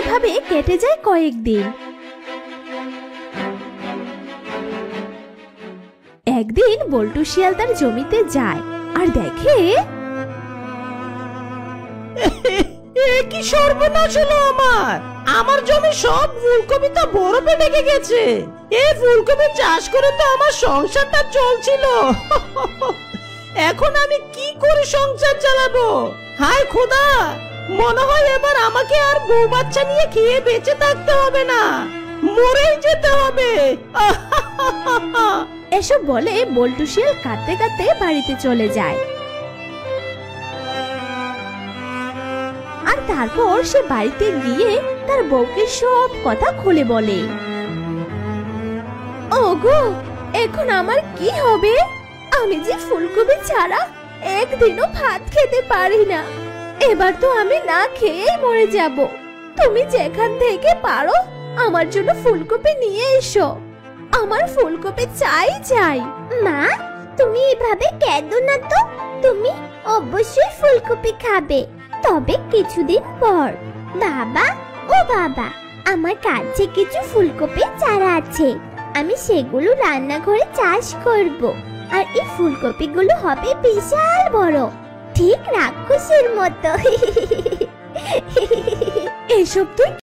এভাবে কেটে যায় কয়েকদিন। একদিন বল্টু শিয়াল তার জমিতে যায় আর দেখে কি সর্বনাশ হলো আমার জমি সব ফুলকপি তো বরফে ঢেকে গেছে। এই ফুলকপি চাষ করে তো আমার সংসারটা চলছিল। এখন আমি কি করে সংসার চালাবো? হায় খোদা, মনে হয় এবার আমাকে আর বউ বাচ্চা নিয়ে খেয়ে বেঁচে থাকতে হবে না, মরেই যেতে হবে। এসব বলে বল্টু শিয়াল কাঁদতে কাঁদতে বাড়িতে চলে যায়। আর তারপর সে বাড়িতে গিয়ে তার বউকে সব কথা খুলে বলে। ওগো, এখন আমার কি হবে? আমি যে ফুলকপি ছাড়া একদিনও ভাত খেতে পারি না। এবার তো আমি না খেয়েই মরে যাব। তুমি যেখান থেকে পারো আমার জন্য ফুলকপি নিয়ে এসো। আমার ফুলকপি চাই চাই। মা, তুমি এভাবে কেঁদো না তো। তুমি অবশ্যই ফুলকপি খাবে, তবে কিছুদিন পর। বাবা, ও বাবা, আমার কাছে কিছু ফুলকপির চারা আছে। আমি সেগুলো রান্নাঘরে চাষ করব, আর এই ফুলকপিগুলো হবে বিশাল বড়, ঠিক রাক্ষসের মতো। এসব তুই